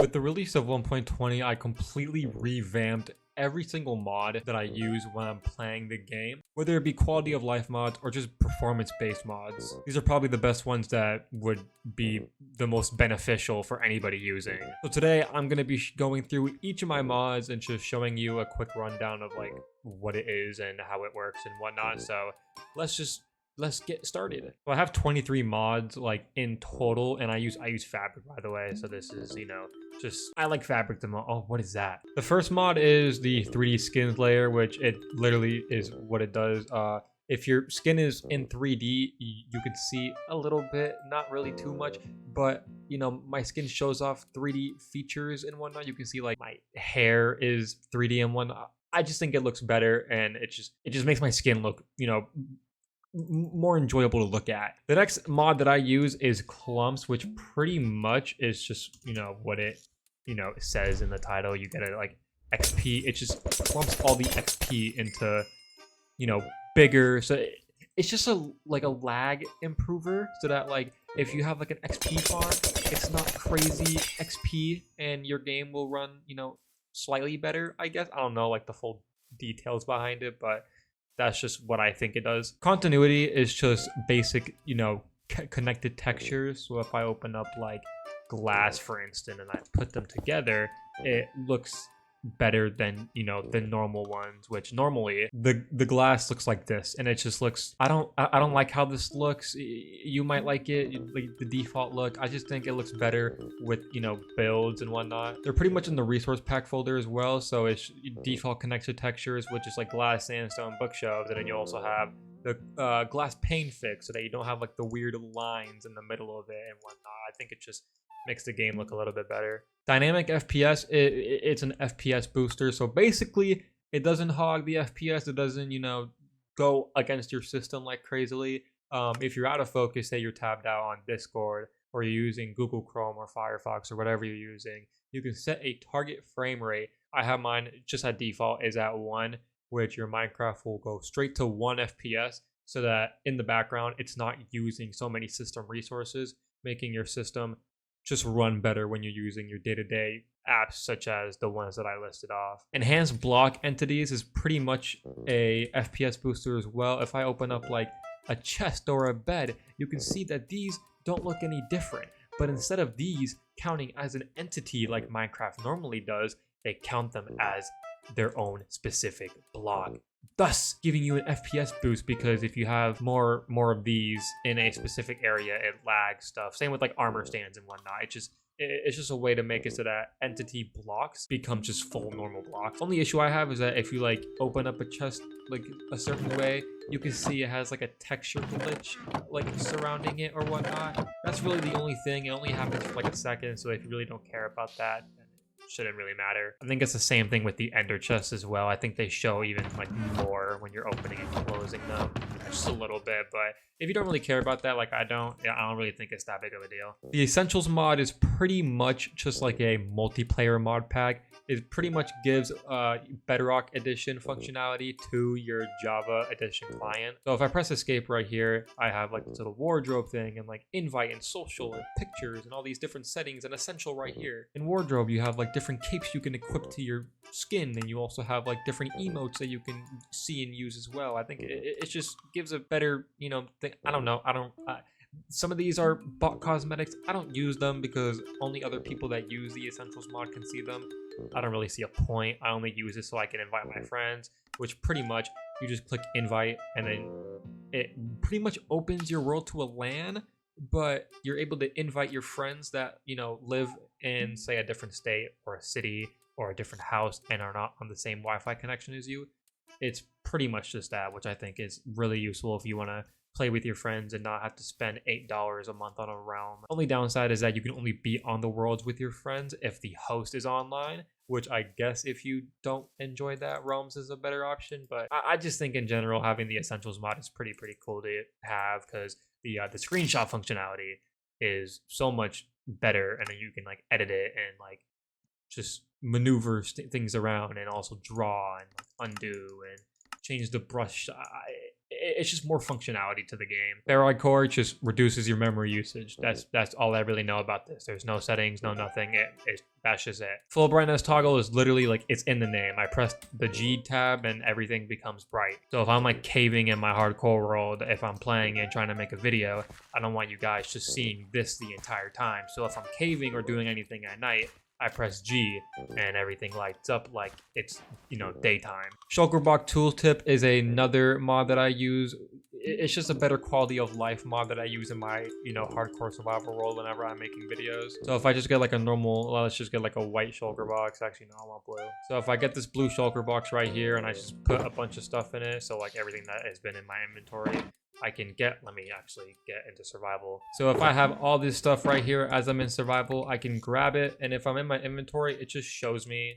With the release of 1.20, I completely revamped every single mod that I use when I'm playing the game, whether it be quality of life mods or just performance-based mods. These are probably the best ones that would be the most beneficial for anybody using. So today I'm going to be going through each of my mods and just showing you a quick rundown of like what it is and how it works and whatnot. So let's get started. So I have 23 mods like in total, and I use Fabric, by the way. So this is, you know, just I like Fabric the most. Oh, what is that? The first mod is the 3D skins layer, which it literally is what it does. If your skin is in 3D, you can see a little bit, not really too much, but you know, my skin shows off 3D features and whatnot. You can see like my hair is 3D and whatnot. I just think it looks better, and it just makes my skin look, you know, more enjoyable to look at. The next mod that I use is clumps, which pretty much is just, you know, what it, you know, says in the title. You get it like XP. It just clumps all the XP into, you know, bigger. So it's just like a lag improver, so that like if you have like an XP font, it's not crazy XP, and your game will run, you know, slightly better, I guess. I don't know like the full details behind it, but that's just what I think it does. Continuity is just basic, you know, connected textures. So if I open up like glass, for instance, and I put them together, it looks better than, you know, the normal ones, which normally the glass looks like this, and it just looks, I don't like how this looks. You might like it, like the default look. I just think it looks better with, you know, builds and whatnot. They're pretty much in the resource pack folder as well, so it's default connected textures, which is like glass, sandstone, bookshelves, and then you also have the glass pane fix, so that you don't have like the weird lines in the middle of it and whatnot. I think it just makes the game look a little bit better. Dynamic FPS, it's an FPS booster, so basically it doesn't hog the FPS. It doesn't, you know, go against your system like crazily. If you're out of focus, say you're tabbed out on Discord, or you're using Google Chrome or Firefox or whatever you're using, you can set a target frame rate. I have mine just at default is at 1, which your Minecraft will go straight to 1 FPS, so that in the background it's not using so many system resources, making your system just run better when you're using your day-to-day apps, such as the ones that I listed off. Enhanced block entities is pretty much a FPS booster as well. If I open up like a chest or a bed, you can see that these don't look any different, but instead of these counting as an entity like Minecraft normally does, they count them as their own specific block, thus giving you an FPS boost, because if you have more of these in a specific area, it lags stuff. Same with like armor stands and whatnot. It's just a way to make it so that entity blocks become just full normal blocks. Only issue I have is that if you like open up a chest like a certain way, you can see it has like a texture glitch like surrounding it or whatnot. That's really the only thing. It only happens for like a second, so if you really don't care about that, shouldn't really matter. I think it's the same thing with the ender chests as well. I think they show even like more when you're opening and closing them, just a little bit. But if you don't really care about that, like I don't really think it's that big of a deal. The essentials mod is pretty much just like a multiplayer mod pack. It pretty much gives Bedrock Edition functionality to your Java Edition client. So if I press escape right here, I have like this little wardrobe thing, and like invite and social and pictures and all these different settings, and essential right here. In wardrobe, you have like different capes you can equip to your skin, and you also have like different emotes that you can see and use as well. I think it just gives a better, you know, thing. I don't know. Some of these are bot cosmetics. I don't use them because only other people that use the essentials mod can see them. I don't really see a point. I only use it so I can invite my friends, which pretty much you just click invite, and then it pretty much opens your world to a LAN, but you're able to invite your friends that, you know, live in, say, a different state or a city or a different house and are not on the same Wi-Fi connection as you. It's pretty much just that, which I think is really useful if you want to play with your friends and not have to spend $8 a month on a realm. Only downside is that you can only be on the worlds with your friends if the host is online, which I guess if you don't enjoy that, realms is a better option. But I just think in general having the essentials mod is pretty cool to have, because the screenshot functionality is so much better, and then you can like edit it and like just maneuver things around, and also draw and like undo and change the brush. it's just more functionality to the game. Steroid core just reduces your memory usage. That's all I really know about this. There's no settings, no nothing. That's just it. Full brightness toggle is literally like, it's in the name. I press the G tab and everything becomes bright. So if I'm like caving in my hardcore world, if I'm playing and trying to make a video, I don't want you guys just seeing this the entire time. So if I'm caving or doing anything at night, I press G and everything lights up like it's, daytime. Shulker Box Tooltip is another mod that I use. It's just a better quality of life mod that I use in my, hardcore survival world whenever I'm making videos. So if I just get like a normal, let's just get like a white shulker box. Actually, no, I want blue. So if I get this blue shulker box right here and I just put a bunch of stuff in it, so like everything that has been in my inventory, I can let me actually get into survival. So if I have all this stuff right here as I'm in survival, I can grab it. And if I'm in my inventory, it just shows me,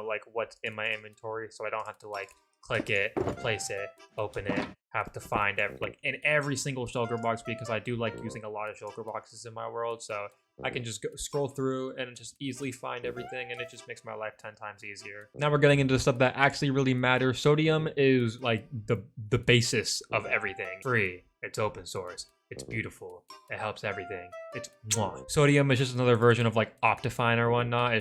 like what's in my inventory. So I don't have to like click it, place it, open it, have to find in every single shulker box, because I do like using a lot of shulker boxes in my world. So I can just scroll through and just easily find everything, and it just makes my life 10 times easier. Now we're getting into the stuff that actually really matters. Sodium is like the basis of everything. Free, it's open source, it's beautiful, it helps everything. It's mwah. Sodium is just another version of like Optifine or whatnot.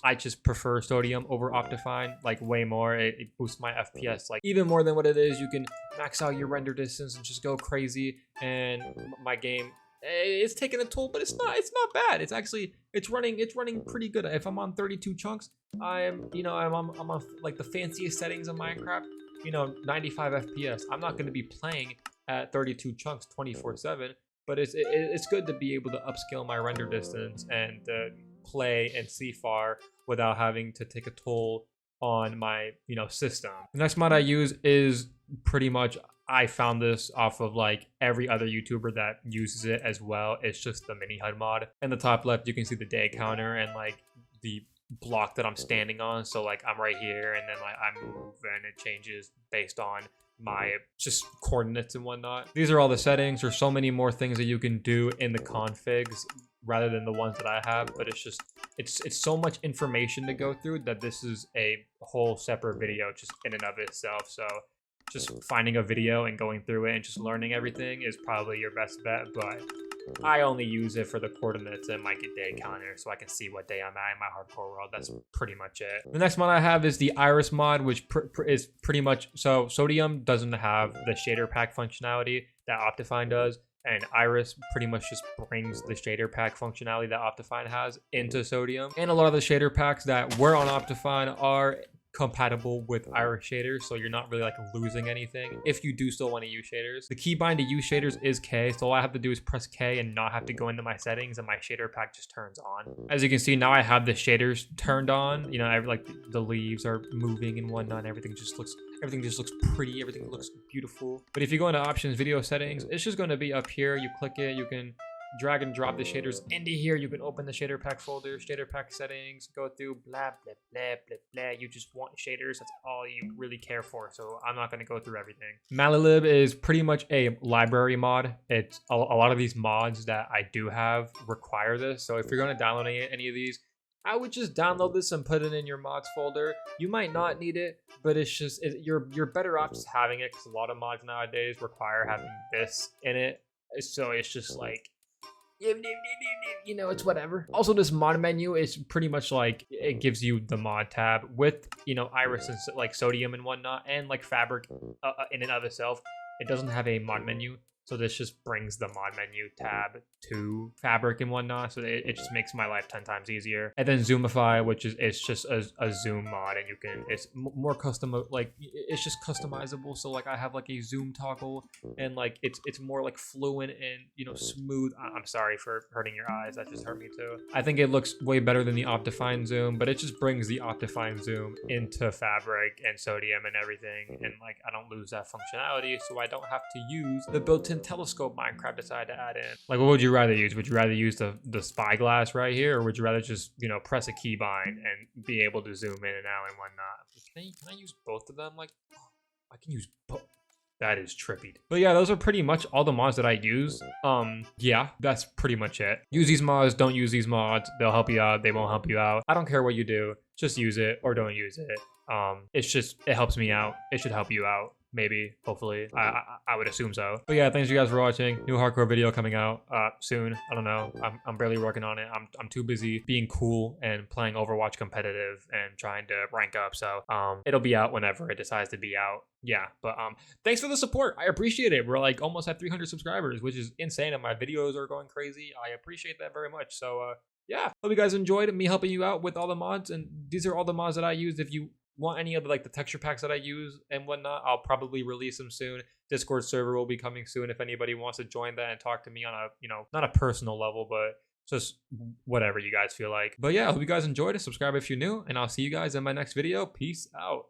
I just prefer Sodium over Optifine like way more. It boosts my FPS like even more than what it is. You can max out your render distance and just go crazy, and my game, it's taking a toll, but it's not bad. It's running pretty good. If I'm on 32 chunks, I'm on like the fanciest settings of Minecraft, 95 FPS. I'm not going to be playing at 32 chunks 24/7, but it's good to be able to upscale my render distance and play and see far without having to take a toll on my system. The next mod I use is pretty much, I found this off of like every other YouTuber that uses it as well. It's just the mini HUD mod. In the top left, you can see the day counter and like the block that I'm standing on. So like I'm right here, and then like I move and it changes based on my just coordinates and whatnot. These are all the settings. There's so many more things that you can do in the configs rather than the ones that I have, but it's so much information to go through that this is a whole separate video just in and of itself. So just finding a video and going through it and just learning everything is probably your best bet, but I only use it for the coordinates and my day counter so I can see what day I'm at in my hardcore world. That's pretty much it. The next mod I have is the Iris mod, which is pretty much, so Sodium doesn't have the shader pack functionality that Optifine does, and Iris pretty much just brings the shader pack functionality that Optifine has into Sodium. And a lot of the shader packs that were on Optifine are compatible with Iris shaders, so you're not really like losing anything if you do still want to use shaders. The keybind to use shaders is K, so all I have to do is press K and not have to go into my settings, and my shader pack just turns on. As you can see, now I have the shaders turned on. Like the leaves are moving and whatnot, and everything just looks pretty, everything looks beautiful. But if you go into options, video settings, it's just going to be up here. You click it, you can drag and drop the shaders into here. You can open the shader pack folder, shader pack settings, go through blah blah blah blah blah. You just want shaders, that's all you really care for, so I'm not going to go through everything. Malilib is pretty much a library mod. It's a lot of these mods that I do have require this, so if you're going to download any of these, I would just download this and put it in your mods folder. You might not need it, but you're better off just having it, because a lot of mods nowadays require having this in it, so it's just like, it's whatever. Also, this mod menu is pretty much like, it gives you the mod tab with Iris and like Sodium and whatnot, and like Fabric in and of itself. It doesn't have a mod menu, so this just brings the mod menu tab to Fabric and whatnot, so it just makes my life 10 times easier. And then Zoomify, which is just a zoom mod, and it's more custom, like it's just customizable. So like I have like a zoom toggle, and like it's more like fluent and smooth. I'm sorry for hurting your eyes, that just hurt me too. I think it looks way better than the Optifine zoom, but it just brings the Optifine zoom into Fabric and Sodium and everything, and like I don't lose that functionality, so I don't have to use the built-in telescope Minecraft decided to add in. Like, what would you rather use? Would you rather use the spyglass right here, or would you rather just press a keybind and be able to zoom in and out and whatnot? Can I use both of them? Like, I can use both. That is trippy. But yeah, those are pretty much all the mods that I use. Yeah, that's pretty much it. Use these mods, don't use these mods. They'll help you out, they won't help you out. I don't care what you do, just use it or don't use it. It helps me out. It should help you out. maybe, hopefully. I would assume so. But yeah, thanks you guys for watching. New hardcore video coming out soon. I don't know. I'm barely working on it. I'm too busy being cool and playing Overwatch competitive and trying to rank up. So it'll be out whenever it decides to be out. Yeah, but thanks for the support. I appreciate it. We're like almost at 300 subscribers, which is insane, and my videos are going crazy. I appreciate that very much. So yeah, hope you guys enjoyed me helping you out with all the mods, and these are all the mods that I used. If you want any of the, like the texture packs that I use and whatnot, I'll probably release them soon. Discord server will be coming soon if anybody wants to join that and talk to me on a, you know, not a personal level, but just whatever you guys feel like. But yeah, I hope you guys enjoyed it. Subscribe if you're new, and I'll see you guys in my next video. Peace out.